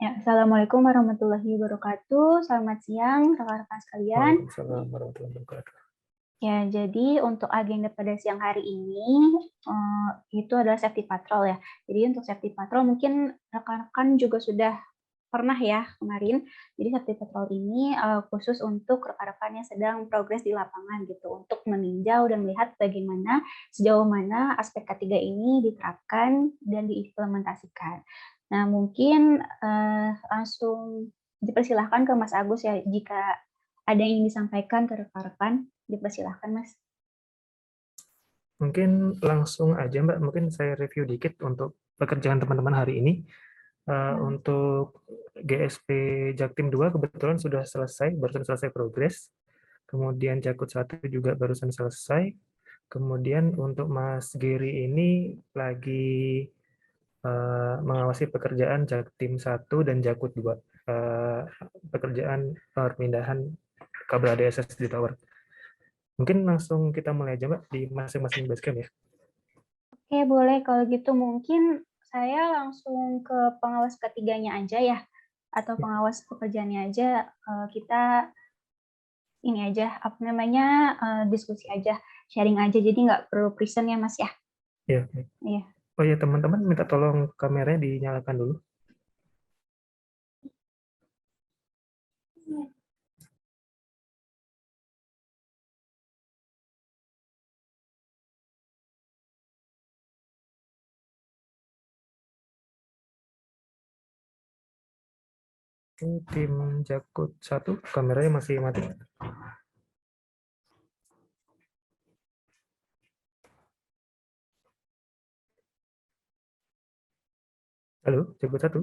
Ya, Assalamualaikum warahmatullahi wabarakatuh. Selamat siang, rekan-rekan sekalian. Waalaikumsalam warahmatullahi wabarakatuh. Ya, jadi untuk agenda pada siang hari ini itu adalah safety patrol ya. Jadi untuk safety patrol mungkin rekan-rekan juga sudah pernah ya kemarin. Jadi safety patrol ini khusus untuk rekan-rekan yang sedang progres di lapangan gitu, untuk meninjau dan melihat bagaimana sejauh mana aspek ketiga ini diterapkan dan diimplementasikan. Nah, mungkin langsung dipersilahkan ke Mas Agus ya, jika ada yang ingin disampaikan ke rekan-rekan, dipersilahkan Mas. Mungkin langsung aja Mbak, mungkin saya review dikit untuk pekerjaan teman-teman hari ini. Untuk GSP Jaktim 2 kebetulan sudah selesai, barusan selesai progres. Kemudian Jakut 1 juga barusan selesai. Kemudian untuk Mas Giri ini lagi mengawasi pekerjaan Jaktim 1 dan Jakut 2. Pekerjaan perpindahan kabel ADSS di tower. Mungkin langsung kita mulai aja Mbak di masing-masing basecamp ya. Oke, boleh kalau gitu mungkin saya langsung ke pengawas ketiganya aja ya, atau pengawas pekerjaannya aja. Kita ini aja, apa namanya, diskusi aja, sharing aja, jadi nggak perlu present ya Mas ya. Iya. Iya. Oh ya teman-teman minta tolong kameranya dinyalakan dulu. Oke, tim Jakut 1 kameranya masih mati. Halo, Jakut 1.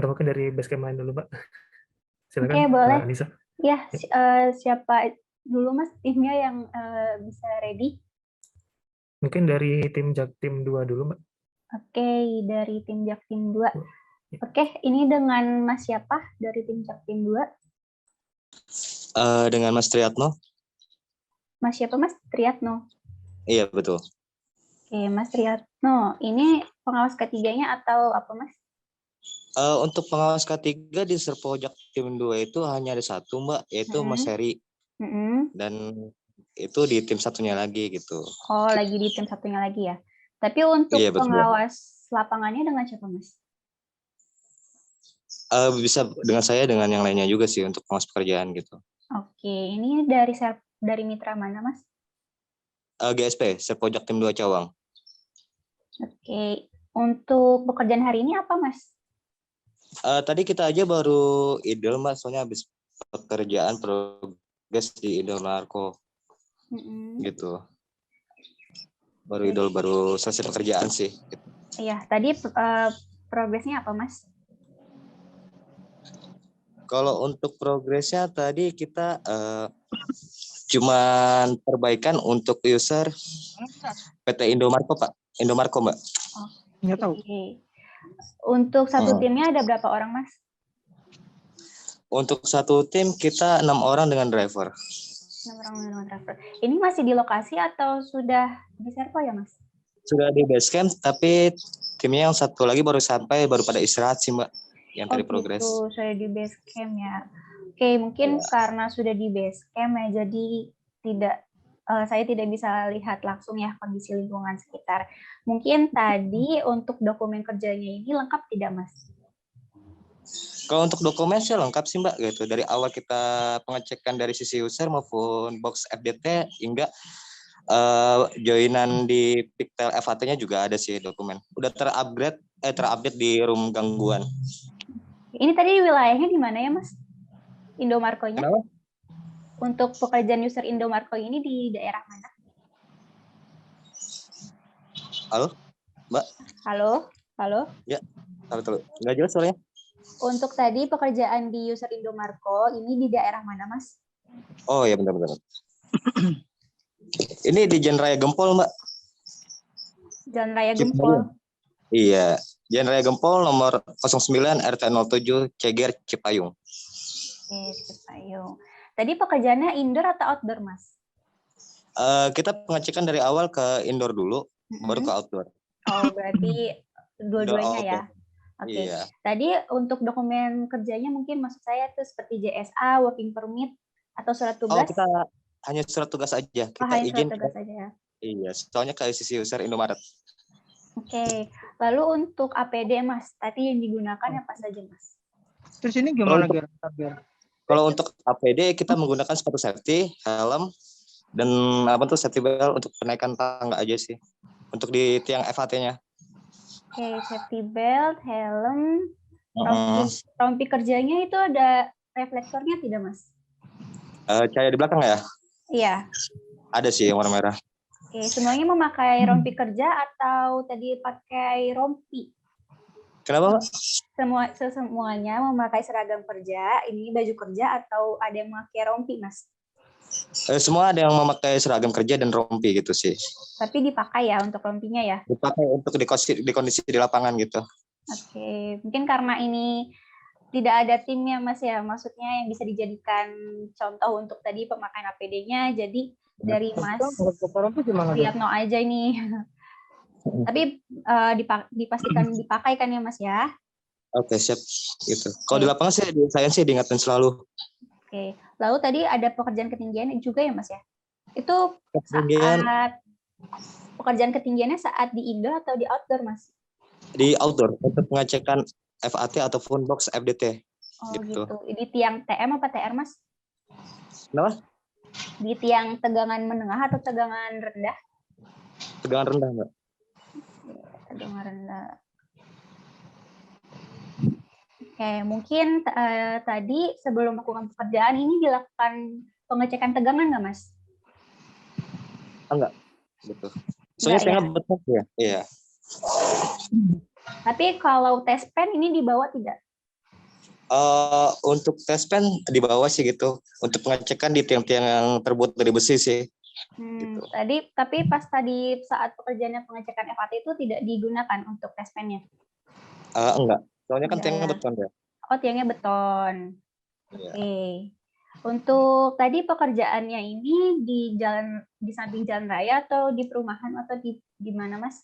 Atau mungkin dari basecamp lain dulu Mbak. Silakan Oke, boleh. Mbak Anissa. Ya, siapa dulu Mas timnya yang bisa ready? Mungkin dari tim Jaktim 2 dulu Mbak. Oke, dari tim Jaktim 2. Ya. Oke, ini dengan Mas siapa dari tim Jaktim 2? Dengan Mas Triatno. Mas siapa Mas? Triatno. Iya, betul. Oke, Mas Triatno. Ini pengawas ketiganya atau apa Mas? Untuk pengawas ketiga di Serpojak tim 2 itu hanya ada satu Mbak, yaitu Mas Heri. Dan itu di tim satunya lagi gitu. Oh, lagi di tim satunya lagi ya. Tapi untuk Iya, betul. pengawas lapangannya dengan siapa Mas? Bisa dengan saya, dengan yang lainnya juga sih untuk pengawas pekerjaan gitu. Oke, ini dari mitra mana Mas? GSP, Serpojak tim 2 Cawang. Oke, untuk pekerjaan hari ini apa Mas? Tadi kita aja baru idul Mbak, soalnya habis pekerjaan progres di Indomarko. Gitu. Baru idul, baru selesai pekerjaan sih. Iya, tadi progresnya apa Mas? Kalau untuk progresnya tadi kita cuman perbaikan untuk user PT Indomarko Pak. Indomarko Mbak. Nggak tahu. Untuk satu timnya ada berapa orang Mas? Untuk satu tim kita 6 orang dengan driver. 6 orang dengan driver. Ini masih di lokasi atau sudah di Serpo ya Mas? Sudah di base camp, tapi timnya yang satu lagi baru sampai, baru pada istirahat sih Mbak. Yang tadi progres. Oh gitu, sudah di base camp ya. Oke, mungkin karena sudah di base camp ya, jadi saya tidak bisa lihat langsung ya kondisi lingkungan sekitar. Mungkin tadi untuk dokumen kerjanya ini lengkap tidak Mas? Kalau untuk dokumen sih lengkap sih Mbak gitu. Dari awal kita pengecekan dari sisi user maupun box FDT hingga joinan di Pictel FAT-nya juga ada sih dokumen. Udah terupdate di room gangguan. Ini tadi wilayahnya di mana ya Mas? Indomarko-nya? Kenapa? Untuk pekerjaan user Indomarko ini di daerah mana? Halo, Mbak? Halo? Ya, halo. Nggak jelas soalnya. Untuk tadi pekerjaan di user Indomarko ini di daerah mana Mas? Oh ya benar-benar. Ini di Jalan Raya Gempol Mbak. Jalan Raya Gempol. Iya, Jalan Raya Gempol nomor 09 RT 07 Ceger Cipayung. Oke, Cipayung. Tadi pekerjaannya indoor atau outdoor Mas? Kita pengecekan dari awal ke indoor dulu. baru ke outdoor. Oh, berarti dua-duanya ya. Oke. Iya. Tadi untuk dokumen kerjanya mungkin maksud saya tuh seperti JSA, working permit, atau surat tugas? Oh, kita hanya surat tugas aja. Kita hanya izin. surat tugas aja ya. Iya, soalnya ke sisi user Indomaret. Oke. Lalu untuk APD, Mas, tadi yang digunakan apa saja, Mas? Terus ini gimana, Ger? Kalau untuk APD kita menggunakan sepatu safety, helm, dan safety belt untuk penaikan tangga aja sih. Untuk di tiang FAT-nya. Oke, safety belt, helm, rompi kerjanya itu ada reflektornya tidak, Mas? Cahaya di belakang ya? Iya. Ada sih yang warna merah. Oke, semuanya memakai rompi kerja atau tadi pakai rompi? Kenapa, Mbak? Semuanya memakai seragam kerja, ini baju kerja atau ada yang memakai rompi, Mas? Semua ada yang memakai seragam kerja dan rompi gitu sih. Tapi dipakai ya untuk rompinya ya? Dipakai untuk di kondisi di lapangan gitu. Oke, mungkin karena ini tidak ada timnya, Mas ya, maksudnya yang bisa dijadikan contoh untuk tadi pemakaian APD-nya, jadi dari Mas Priyatno aja ini. Tapi dipastikan dipakai kan ya, Mas ya? Oke, siap. Gitu. Kalau di lapangan saya sih diingatkan selalu. Oke, lalu tadi ada pekerjaan ketinggian juga ya, Mas ya? Itu saat pekerjaan ketinggiannya saat di indoor atau di outdoor, Mas? Di outdoor untuk pengecekan FAT ataupun box FDT. Oh gitu. Di tiang TM apa TR, Mas? Kenapa? Di tiang tegangan menengah atau tegangan rendah? Tegangan rendah, Mbak. Tegangan rendah. Oke, mungkin tadi sebelum melakukan pekerjaan ini dilakukan pengecekan tegangan nggak, Mas? Enggak, betul. Soalnya saya betul ya. Iya. Tapi kalau tes pen ini dibawa tidak? Untuk tes pen dibawa sih gitu. Untuk pengecekan di tiang-tiang yang terbuat dari besi sih. Gitu. Tapi pas tadi saat pekerjaannya pengecekan FAT itu tidak digunakan untuk tes pennya? Enggak. Soalnya kan tiangnya beton ya. Oh, tiangnya beton. Oke. Untuk tadi pekerjaannya ini di samping jalan raya atau di perumahan atau di mana, Mas?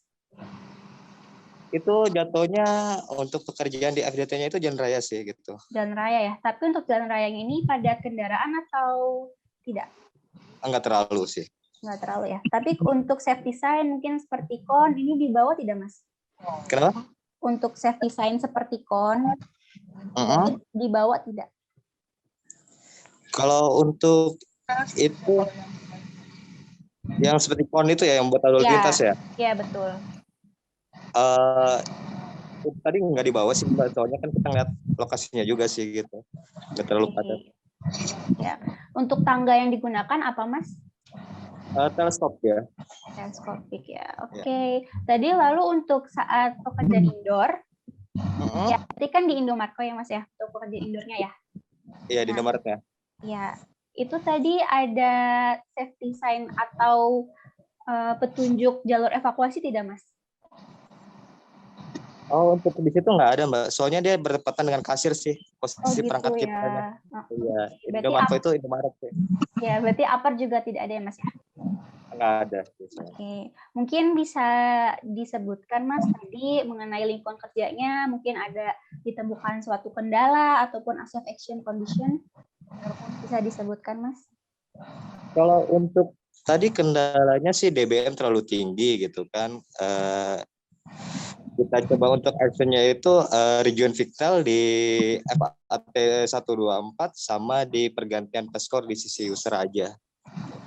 Itu jatuhnya untuk pekerjaan di FDT-nya itu jalan raya sih gitu. Jalan raya ya. Tapi untuk jalan raya ini pada kendaraan atau tidak? Enggak terlalu sih. Enggak terlalu ya. Tapi untuk safety sign mungkin seperti kon ini dibawa tidak, Mas? Kenapa? Untuk safety sign seperti kon dibawa tidak? Kalau untuk itu yang seperti kon itu ya yang buat lalu lintas ya? Iya, betul. Tadi nggak dibawa sih, soalnya kan kita ngeliat lokasinya juga sih gitu. Nggak terlalu padat. Ya. Untuk tangga yang digunakan apa, Mas? Teleskop ya. Teleskopik ya. Oke. Tadi lalu untuk saat pekerjaan indoor, ya, berarti kan di Indomarko ya, Mas ya, untuk pekerjaan indoornya ya? Iya, di Indomaret ya. Ya, itu tadi ada safety sign atau petunjuk jalur evakuasi tidak, Mas? Oh, untuk di situ nggak ada, Mbak. Soalnya dia berdekatan dengan kasir sih, posisi gitu perangkat ya. kita. Iya, Indomarko itu Indomaret sih. Ya, berarti upper juga tidak ada ya, Mas ya? Nggak ada. Oke, mungkin bisa disebutkan, Mas, tadi mengenai lingkungan kerjanya, mungkin ada ditemukan suatu kendala ataupun safe action condition, bisa disebutkan, Mas? Kalau untuk tadi kendalanya sih DBM terlalu tinggi gitu kan. Kita coba untuk actionnya itu region vital di FAT 124 sama di pergantian peskor di sisi user aja.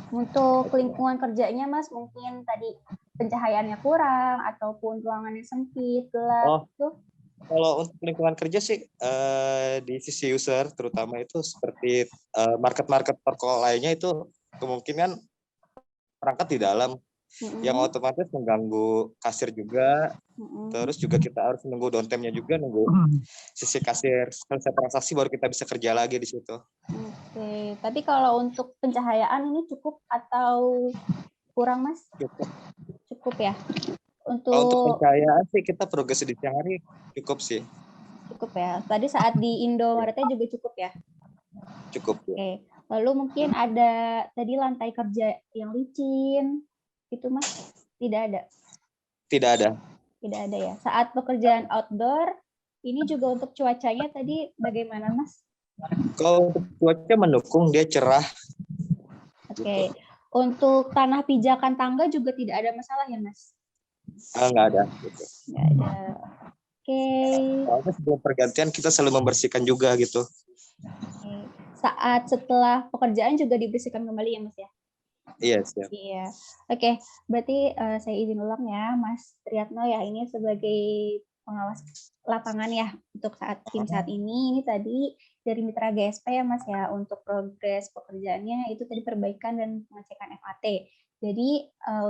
Untuk lingkungan kerjanya, Mas, mungkin tadi pencahayaannya kurang ataupun ruangannya sempit, gelap. Kalau untuk lingkungan kerja sih di sisi user terutama itu seperti market-market toko lainnya itu kemungkinan perangkat di dalam yang otomatis mengganggu kasir juga. Terus juga kita harus nunggu downtime-nya juga, nunggu sisi kasir selesai transaksi baru kita bisa kerja lagi di situ. Oke, tapi kalau untuk pencahayaan ini cukup atau kurang, Mas? Cukup ya. Untuk pencahayaan sih kita progres di siang hari cukup sih. Cukup ya. Tadi saat di Indomaretnya juga cukup ya? Cukup. Oke. Lalu mungkin ada tadi lantai kerja yang licin, itu, Mas? Tidak ada? Tidak ada. Tidak ada ya. Saat pekerjaan outdoor, ini juga untuk cuacanya tadi bagaimana, Mas? Kalau untuk cuaca mendukung, dia cerah. Oke. Untuk tanah pijakan tangga juga tidak ada masalah ya, Mas? Nggak ada. Gitu. Nggak ada. Oke. Soalnya sebelum pergantian kita selalu membersihkan juga gitu. Oke. Saat setelah pekerjaan juga dibersihkan kembali ya, Mas ya? Iya, siap. Iya. Oke, berarti saya izin ulang ya, Mas Triatno ya, ini sebagai pengawas lapangan ya untuk tim saat ini. Ini tadi dari Mitra GSP ya, Mas ya, untuk progres pekerjaannya itu tadi perbaikan dan pengecekan FAT. Jadi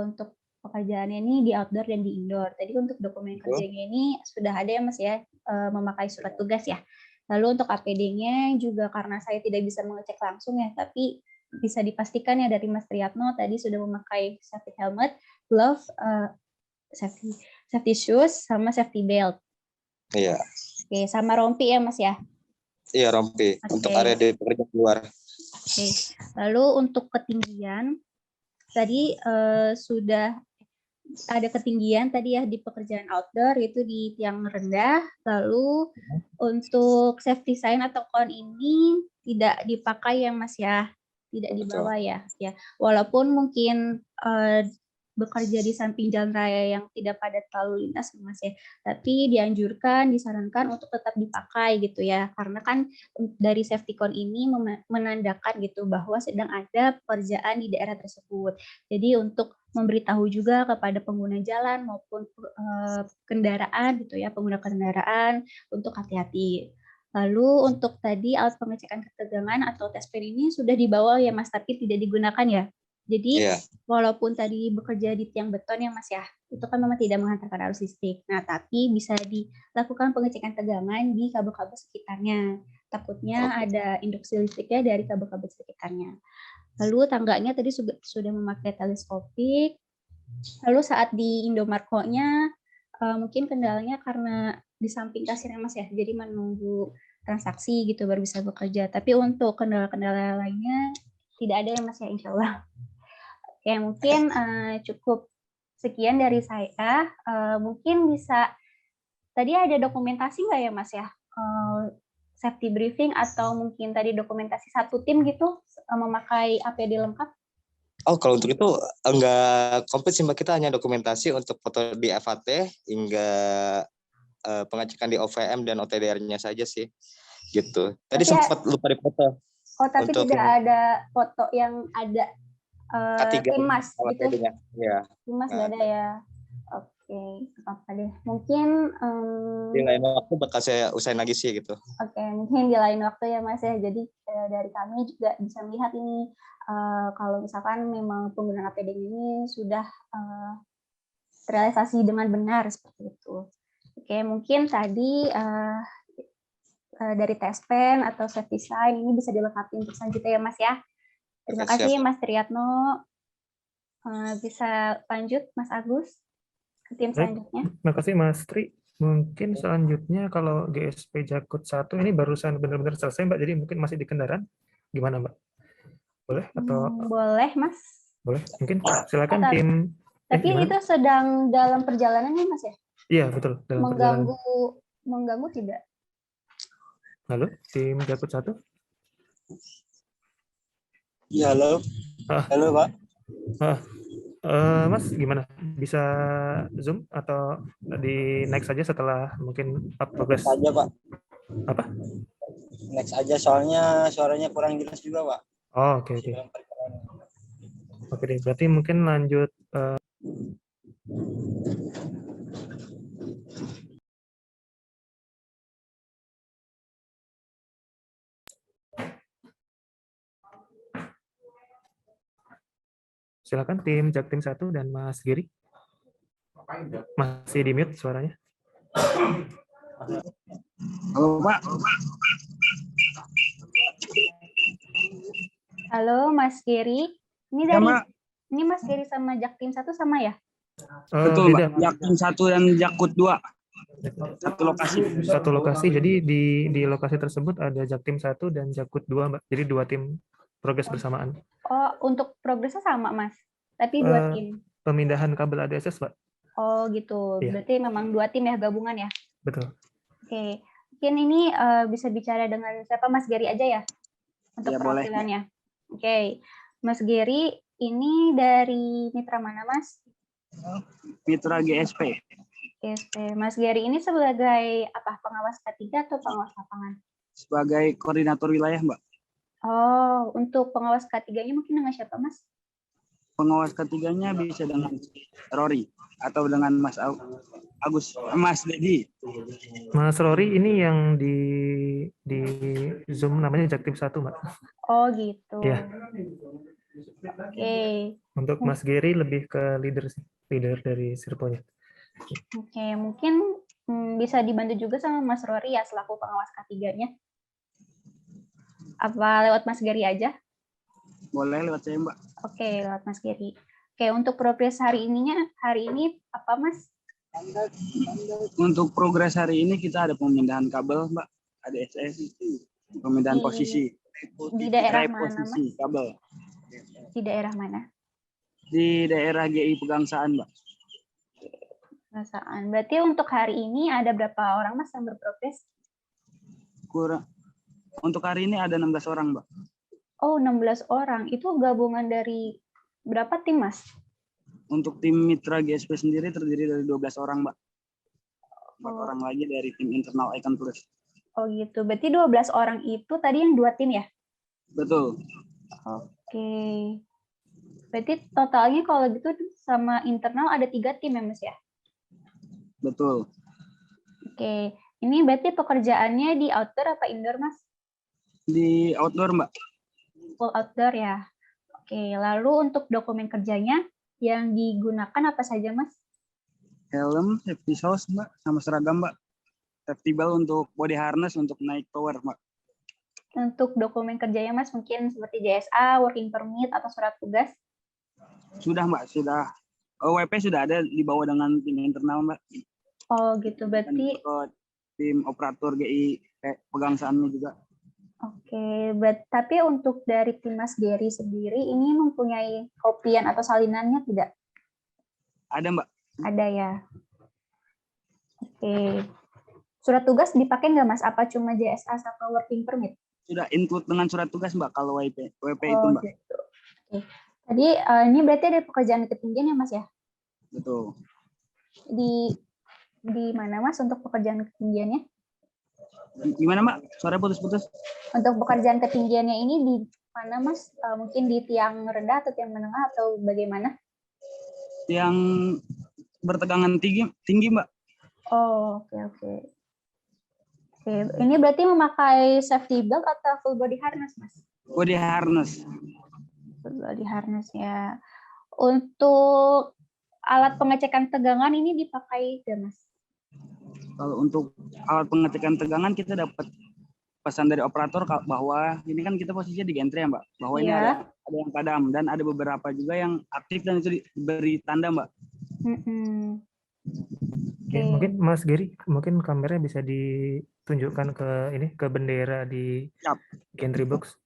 untuk pekerjaannya ini di outdoor dan di indoor. Tadi untuk dokumen kerjanya ini sudah ada ya, Mas ya, memakai surat tugas ya. Lalu untuk APD-nya juga karena saya tidak bisa mengecek langsung ya, tapi bisa dipastikan ya dari Mas Triatno tadi sudah memakai safety helmet, glove, safety shoes, sama safety belt. Iya. Oke, sama rompi ya Mas ya? Iya, rompi. Oke. Untuk area di pekerjaan luar. Oke. Lalu untuk ketinggian, tadi sudah ada ketinggian tadi ya di pekerjaan outdoor itu di tiang rendah. Lalu untuk safety sign atau cone ini tidak dipakai ya Mas ya? Tidak dibawa ya. Walaupun mungkin bekerja di samping jalan raya yang tidak padat lalu lintas Mas ya, tapi dianjurkan, disarankan untuk tetap dipakai gitu ya, karena kan dari safety cone ini menandakan gitu bahwa sedang ada pekerjaan di daerah tersebut. Jadi untuk memberitahu juga kepada pengguna jalan maupun kendaraan gitu ya, pengguna kendaraan untuk hati-hati. Lalu untuk tadi alat pengecekan ketegangan atau tes pen ini sudah dibawa ya Mas, tapi tidak digunakan ya. Jadi walaupun tadi bekerja di tiang beton ya Mas ya, itu kan memang tidak menghantarkan arus listrik. Nah, tapi bisa dilakukan pengecekan tegangan di kabel-kabel sekitarnya. Takutnya ada induksi listriknya dari kabel-kabel sekitarnya. Lalu tangganya tadi sudah memakai teleskopik. Lalu saat di Indomarko-nya mungkin kendalanya karena di samping kasirnya Mas ya, jadi menunggu transaksi gitu baru bisa bekerja. Tapi untuk kendala-kendala lainnya tidak ada ya Mas ya, insya Allah. Oke, mungkin cukup sekian dari saya. Mungkin bisa, tadi ada dokumentasi nggak ya Mas ya? Safety briefing atau mungkin tadi dokumentasi satu tim gitu memakai APD lengkap? Oh, kalau untuk itu enggak komplit sih Mbak, kita hanya dokumentasi untuk foto di FAT hingga pengecekan di OVM dan OTDR-nya saja sih. Gitu. Tadi sempat lupa dipoto. Oh, tapi tidak ada foto yang ada Timas gitu. Ya. Timas nggak ada ya. Oke, apa deh. Mungkin di lain waktu bakal saya usahain lagi sih gitu. Oke, mungkin di lain waktu ya Mas ya. Jadi dari kami juga bisa melihat ini kalau misalkan memang penggunaan APD ini sudah terrealisasi dengan benar seperti itu. Oke, mungkin tadi dari test pen atau safety sign ini bisa dilengkapi untuk selanjutnya ya Mas ya. Terima kasih Mas Triatno. Bisa lanjut Mas Agus ke tim selanjutnya. Terima kasih Mas Tri. Mungkin selanjutnya kalau GSP Jakut 1 ini barusan benar-benar selesai Mbak, jadi mungkin masih di kendaraan. Gimana Mbak? Boleh atau? Boleh Mas. Boleh, mungkin silakan tim. Tapi itu sedang dalam perjalanan nih Mas ya? Iya betul. Dalam mengganggu tidak? Halo, tim Jakut 1. Iya, halo. Halo Pak. Mas gimana? Bisa Zoom atau di next saja setelah mungkin progress? Next aja Pak. Apa? Next aja soalnya suaranya kurang jelas juga Pak. Oh, oke. Oke deh, berarti mungkin lanjut. Silakan tim Jaktim 1 dan Mas Giri. Masih di mute suaranya. Halo Pak. Halo Mas Giri. Ini dari ini Mas Giri sama Jaktim 1 sama ya? Betul Pak. Jaktim 1 dan Jakut 2. Satu lokasi. Jadi di lokasi tersebut ada Jaktim 1 dan Jakut 2 Mbak. Jadi 2 tim progres bersamaan. Oh, untuk progresnya sama Mas. Tapi 2 tim. Pemindahan kabel ADSS Mbak. Oh gitu, Iya. berarti memang 2 tim ya gabungan ya? Betul. Oke, mungkin ini bisa bicara dengan siapa, Mas Gary aja ya? Untuk Ya, boleh. perwakilannya. Oke, Mas Gary ini dari mitra mana, Mas? Mitra GSP. GSP. Mas Gary ini sebagai apa? Pengawas K3 atau pengawas lapangan? Sebagai koordinator wilayah, Mbak. Oh, untuk pengawas K3-nya mungkin dengan siapa, Mas? Pengawas ketiganya bisa dengan Rory atau dengan Mas Agus, Mas Dedi. Mas Rory ini yang di Zoom namanya Jaktim 1, Mbak. Oh gitu. Iya. Oke. Untuk Mas Gary lebih ke leader sih, leader dari Sirponya. Oke, mungkin bisa dibantu juga sama Mas Rory ya selaku pengawas K3-nya. Apa lewat Mas Gary aja? Boleh lewat saya, Mbak. Oke, lewat Mas Gary. Oke, untuk progres hari ini apa, Mas? Untuk progres hari ini kita ada pemindahan kabel, Mbak. Ada SS, pemindahan posisi. Di daerah mana, Reposisi Mas? kabel. Di daerah mana? Di daerah GI Pegangsaan, Mbak. Perasaan. Berarti untuk hari ini ada berapa orang, Mas, yang berprogres? Untuk hari ini ada 16 orang, Mbak. Oh, 16 orang. Itu gabungan dari berapa tim, Mas? Untuk tim mitra GSP sendiri terdiri dari 12 orang, Mbak. 4 orang lagi dari tim internal Icon Plus. Oh gitu. Berarti 12 orang itu tadi yang 2 tim ya? Betul. Oke. Berarti totalnya kalau gitu sama internal ada 3 tim ya, Mas ya? Betul. Oke. Ini berarti pekerjaannya di outdoor apa indoor, Mas? Di outdoor, Mbak. Full outdoor ya. Oke. Lalu untuk dokumen kerjanya yang digunakan apa saja, Mas? Helm, safety shoes, Mbak, sama seragam, Mbak. Safety belt untuk body harness untuk naik tower, Mbak. Untuk dokumen kerjanya, Mas, mungkin seperti JSA, working permit, atau surat tugas? Sudah, Mbak, sudah. WP sudah ada dibawa dengan tim internal, Mbak. Oh gitu, berarti tim operator GI Pegangsaannya juga. oke, tapi untuk dari tim Mas Gary sendiri ini mempunyai kopian atau salinannya tidak? Ada, Mbak. Ada ya. Oke. Surat tugas dipakai nggak, Mas? Apa cuma JSA sama working permit? Sudah include dengan surat tugas, Mbak, kalau WP itu, Oh Mbak. gitu. Oke. Tadi ini berarti ada pekerjaan ketinggian ya, Mas ya? Betul. Di mana, Mas, untuk pekerjaan ketinggiannya? Gimana, Mbak? Suara putus-putus. Untuk pekerjaan ketinggiannya ini di mana, Mas? Mungkin di tiang rendah atau tiang menengah atau bagaimana? Yang bertegangan tinggi, Mbak. Oh, oke. Oke, ini berarti memakai safety belt atau full body harness, Mas? Body harness. Full body harness ya. Untuk alat pengecekan tegangan ini dipakai ya, Mas? Kalau untuk alat pengecekan tegangan kita dapat pesan dari operator bahwa ini kan kita posisinya di gantry ya, Mbak. Bahwa ini ada yang padam dan ada beberapa juga yang aktif dan itu diberi tanda, Mbak. Oke, mungkin Mas Gary, mungkin kameranya bisa ditunjukkan ke bendera di gantry box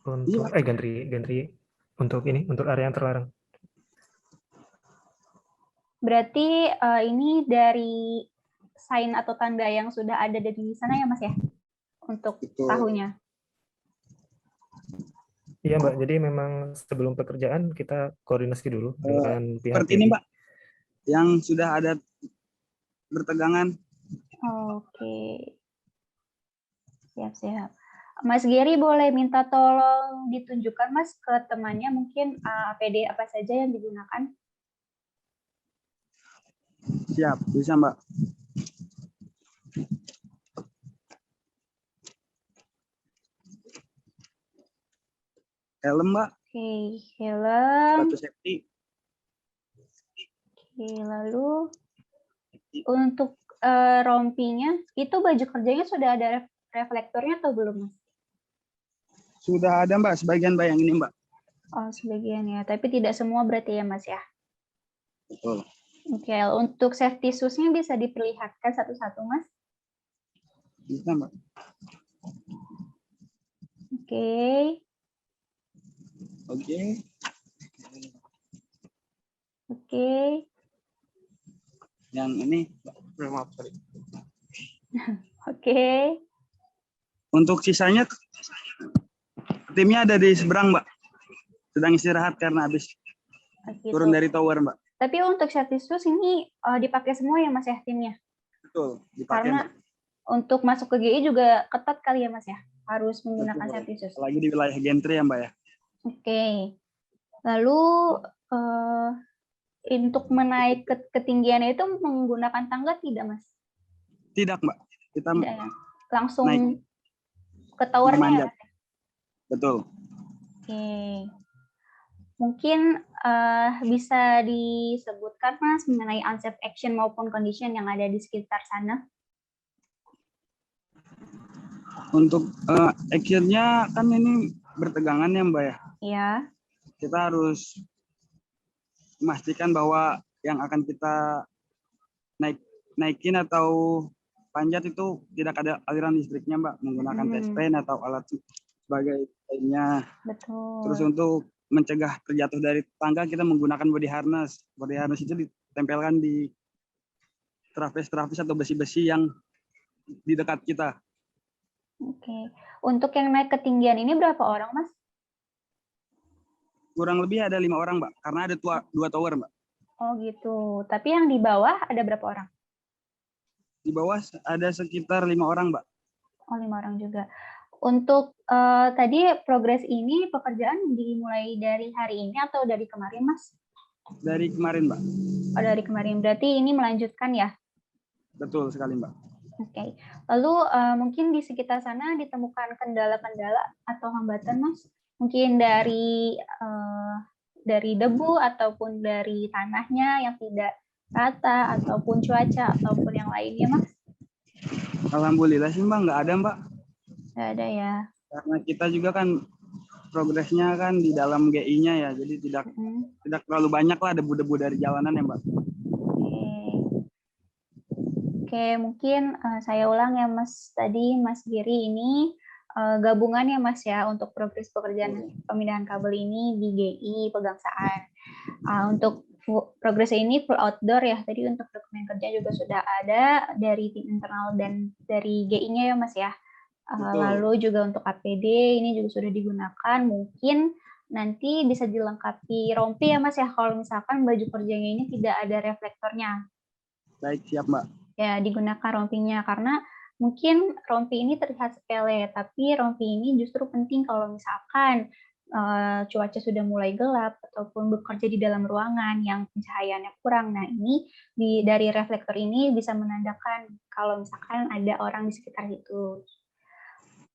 untuk gantry untuk area yang terlarang. Berarti ini dari sign atau tanda yang sudah ada di sana ya, Mas ya? Untuk tahunya. Iya, Mbak. Jadi memang sebelum pekerjaan kita koordinasi dulu dengan pihak seperti ini, Mbak. Yang sudah ada bertegangan. Oke. Siap. Mas Gary boleh minta tolong ditunjukkan, Mas, ke temannya mungkin APD apa saja yang digunakan? Siap, bisa, Mbak. Helm, Mbak. Oke, helm. Sepatu safety. Oke, lalu untuk rompinya, itu baju kerjanya sudah ada reflektornya atau belum, Mas? Sudah ada, Mbak, sebagian yang ini, Mbak. Oh, sebagian ya, tapi tidak semua berarti ya, Mas ya? Betul. Oke, untuk safety shoes-nya bisa diperlihatkan satu-satu, Mas? Bisa, Mbak. Oke. Yang ini, Maaf, sorry. Oke. untuk sisanya timnya ada di seberang, Mbak. Sedang istirahat karena habis Gitu. turun dari tower, Mbak. Tapi untuk Certisus ini dipakai semua ya Mas ya timnya? Betul, dipakai, Karena Mbak. untuk masuk ke GI juga ketat kali ya Mas ya? Harus menggunakan Betul. Certisus. Apalagi di wilayah gentry ya, Mbak ya. Oke. Lalu untuk menaik ke ketinggiannya itu menggunakan tangga tidak Mas? Tidak, Mbak. Kita Tidak ya? Langsung naik. ke towernya ya Memanjat. Mas? Betul. Oke. Mungkin bisa disebutkan Mas mengenai unsafe action maupun condition yang ada di sekitar sana? Untuk action-nya kan ini bertegangan ya, Mbak ya. Iya. Kita harus memastikan bahwa yang akan kita naikin atau panjat itu tidak ada aliran listriknya, Mbak, menggunakan test-pen atau alat sebagai lainnya. Betul. Terus untuk mencegah terjatuh dari tangga kita menggunakan body harness. Body harness itu ditempelkan di trapez atau besi-besi yang di dekat kita. Oke. Untuk yang naik ketinggian ini berapa orang, Mas? Kurang lebih ada 5 orang, Mbak, karena ada 2 tower, Mbak. Oh gitu. Tapi yang di bawah ada berapa orang? Di bawah ada sekitar 5 orang, Mbak. Oh, 5 orang juga. Untuk tadi progres ini pekerjaan dimulai dari hari ini atau dari kemarin, Mas? Dari kemarin, Mbak. Oh, dari kemarin. Berarti ini melanjutkan ya? Betul sekali, Mbak. Oke. Lalu mungkin di sekitar sana ditemukan kendala-kendala atau hambatan, Mas? Mungkin dari debu ataupun dari tanahnya yang tidak rata ataupun cuaca ataupun yang lainnya, Mas? Alhamdulillah sih, Mbak, nggak ada, Mbak. Nggak ada ya. Karena kita juga kan progresnya kan di dalam GI-nya ya, jadi tidak terlalu banyak lah debu-debu dari jalanan ya, Mbak. Oke, mungkin saya ulang ya, Mas. Tadi Mas Giri ini gabungan ya, Mas ya, untuk progres pekerjaan pemindahan kabel ini di GI Pegangsaan. Untuk progres ini full outdoor ya. Tadi untuk dokumen kerja juga sudah ada dari tim internal dan dari GI-nya ya, Mas ya. Lalu juga untuk APD ini juga sudah digunakan. Mungkin nanti bisa dilengkapi rompi ya, Mas ya, kalau misalkan baju kerjanya ini tidak ada reflektornya. Baik, siap, Mbak. Ya, digunakan rompinya karena mungkin rompi ini terlihat sepele, tapi rompi ini justru penting kalau misalkan cuaca sudah mulai gelap ataupun bekerja di dalam ruangan yang pencahayaannya kurang. Nah, ini dari reflektor ini bisa menandakan kalau misalkan ada orang di sekitar itu.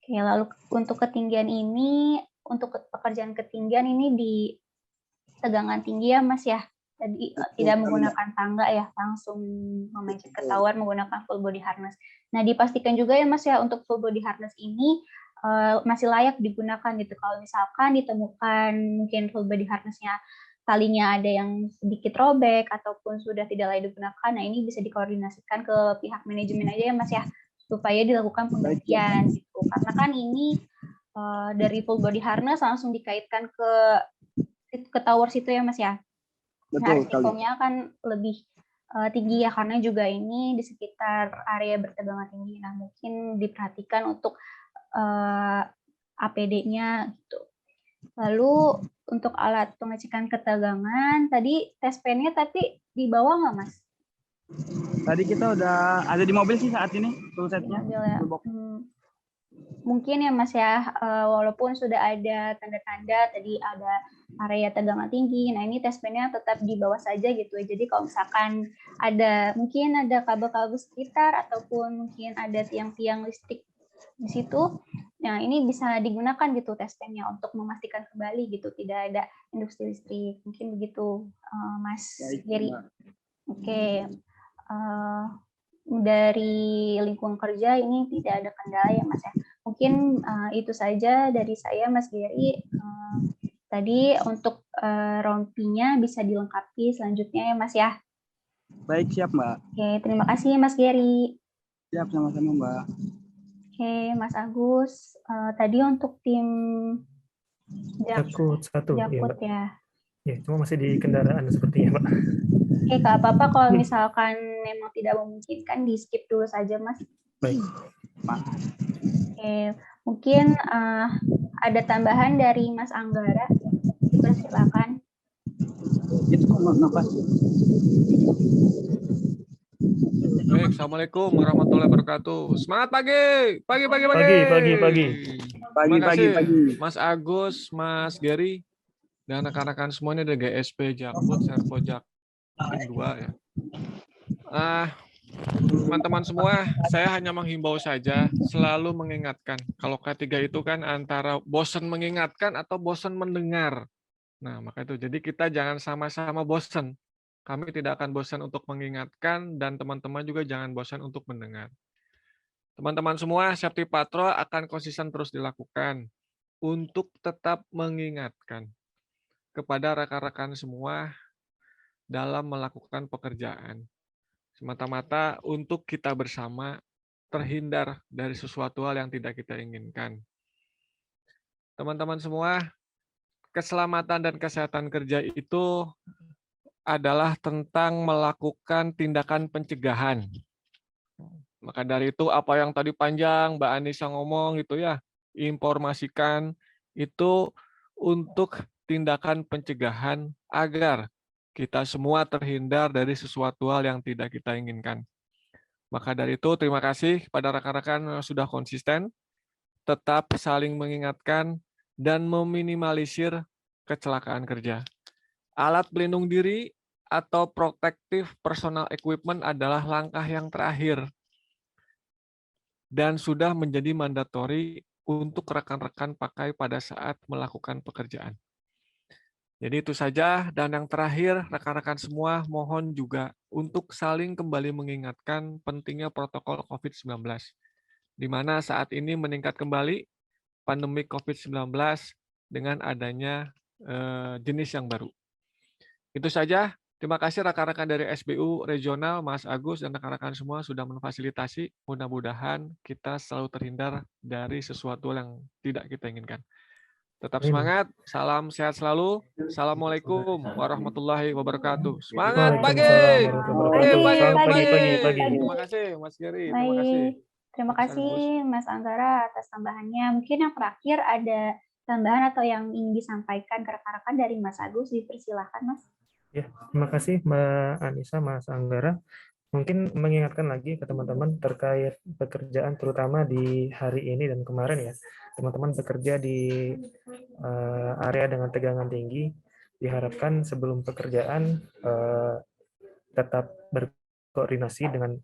Oke, lalu untuk ketinggian ini, untuk pekerjaan ketinggian ini di tegangan tinggi ya, Mas ya. Tadi tidak menggunakan tangga ya, langsung memanjat ke tower menggunakan full body harness. Nah, dipastikan juga ya, Mas ya, untuk full body harness ini masih layak digunakan gitu. Kalau misalkan ditemukan mungkin full body harness-nya talinya ada yang sedikit robek ataupun sudah tidak layak digunakan, nah ini bisa dikoordinasikan ke pihak manajemen aja ya, Mas ya, supaya dilakukan penggantian gitu. Karena kan ini dari full body harness langsung dikaitkan ke tower situ ya, Mas ya. Nah, risikonya kan lebih tinggi ya, karena juga ini di sekitar area bertegangan tinggi. Nah, mungkin diperhatikan untuk APD-nya gitu. Lalu untuk alat pengecekan ketegangan, tadi tes pen-nya tapi dibawa nggak, Mas? Tadi kita udah ada di mobil sih saat ini, full set-nya. Ya. Mungkin ya, Mas ya, walaupun sudah ada tanda-tanda tadi ada area tegangan tinggi, nah ini tes pen-nya tetap di bawah saja gitu. Jadi kalau misalkan mungkin ada kabel-kabel sekitar ataupun mungkin ada tiang-tiang listrik di situ, nah ini bisa digunakan gitu tes pen-nya untuk memastikan kembali gitu tidak ada induksi listrik. Mungkin begitu, Mas Giri. Oke. Dari lingkungan kerja ini tidak ada kendala ya, Mas ya. Mungkin itu saja dari saya, Mas Giri. Tadi untuk rompinya bisa dilengkapi selanjutnya ya, Mas ya. Baik, siap, Mbak. Oke, terima kasih Mas Giri. Siap, sama-sama, Mbak. Oke, Mas Agus. Tadi untuk tim Jakut 1 ya. Ya, cuma masih di kendaraan sepertinya, Pak. Oke, Oke, Kak, apa-apa kalau misalkan memang tidak memungkinkan, di skip dulu saja, Mas. Baik. Oke, mungkin ada tambahan dari Mas Anggara. Silakan. Itu nafas. Baik, Assalamualaikum warahmatullahi wabarakatuh. Semangat pagi. Pagi. Terima kasih, Mas Agus, Mas Gary, dan rekan-rekan semuanya dari GSP, Jakput, Serpo, Jaktim 2 ya. Teman-teman semua, saya hanya menghimbau saja, selalu mengingatkan. Kalau K3 itu kan antara bosan mengingatkan atau bosan mendengar. Nah, maka itu. Jadi kita jangan sama-sama bosan. Kami tidak akan bosan untuk mengingatkan, dan teman-teman juga jangan bosan untuk mendengar. Teman-teman semua, safety patrol akan konsisten terus dilakukan untuk tetap mengingatkan kepada rekan-rekan semua dalam melakukan pekerjaan. Semata-mata untuk kita bersama terhindar dari sesuatu hal yang tidak kita inginkan. Teman-teman semua, keselamatan dan kesehatan kerja itu adalah tentang melakukan tindakan pencegahan. Maka dari itu apa yang tadi panjang Mbak Anissa ngomong itu ya, informasikan itu untuk tindakan pencegahan agar kita semua terhindar dari sesuatu hal yang tidak kita inginkan. Maka dari itu terima kasih kepada rekan-rekan yang sudah konsisten, tetap saling mengingatkan dan meminimalisir kecelakaan kerja. Alat pelindung diri atau protective personal equipment adalah langkah yang terakhir dan sudah menjadi mandatori untuk rekan-rekan pakai pada saat melakukan pekerjaan. Jadi itu saja, dan yang terakhir, rekan-rekan semua mohon juga untuk saling kembali mengingatkan pentingnya protokol COVID-19, di mana saat ini meningkat kembali pandemi COVID-19 dengan adanya jenis yang baru. Itu saja. Terima kasih rekan-rekan dari SBU Regional, Mas Agus, dan rekan-rekan semua sudah memfasilitasi. Mudah-mudahan kita selalu terhindar dari sesuatu yang tidak kita inginkan. Tetap semangat, salam sehat selalu. Assalamualaikum warahmatullahi wabarakatuh. Semangat pagi! Pagi. Terima kasih, Mas Gary. Terima kasih. Terima kasih, Mas Anggara, atas tambahannya. Mungkin yang terakhir ada tambahan atau yang ingin disampaikan ke rekan-rekan dari Mas Agus, dipersilahkan, Mas. Ya, terima kasih Mbak Anissa, Mas Anggara. Mungkin mengingatkan lagi ke teman-teman terkait pekerjaan terutama di hari ini dan kemarin ya. Teman-teman bekerja di area dengan tegangan tinggi, diharapkan sebelum pekerjaan tetap berkoordinasi dengan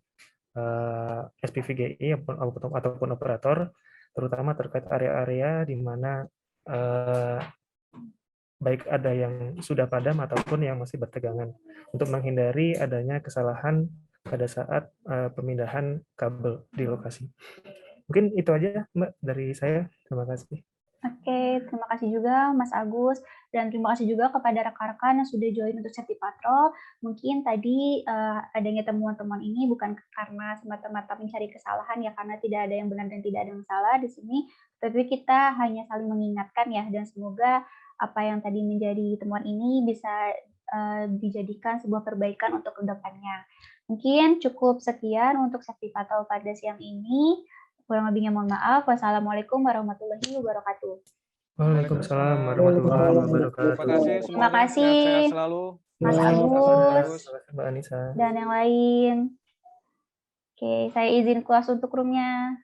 SPVGI ataupun operator, terutama terkait area-area di mana baik ada yang sudah padam ataupun yang masih bertegangan, untuk menghindari adanya kesalahan pada saat pemindahan kabel di lokasi. Mungkin itu aja Mbak dari saya. Terima kasih. Oke, terima kasih juga Mas Agus, dan terima kasih juga kepada rekan-rekan yang sudah join untuk safety patrol. Mungkin tadi adanya temuan-temuan ini bukan karena semata-mata mencari kesalahan ya, karena tidak ada yang benar dan tidak ada yang salah di sini, tapi kita hanya saling mengingatkan ya, dan semoga apa yang tadi menjadi temuan ini bisa dijadikan sebuah perbaikan untuk kedepannya. Mungkin cukup sekian untuk safety patrol pada siang ini. Kurang lebihnya mohon maaf. Wassalamualaikum warahmatullahi wabarakatuh. Waalaikumsalam warahmatullahi wabarakatuh. Terima kasih semuanya. Terima kasih Sehat selalu. Mas Agus Mbak Anissa. dan yang lain. Oke, saya izin kelas untuk roomnya.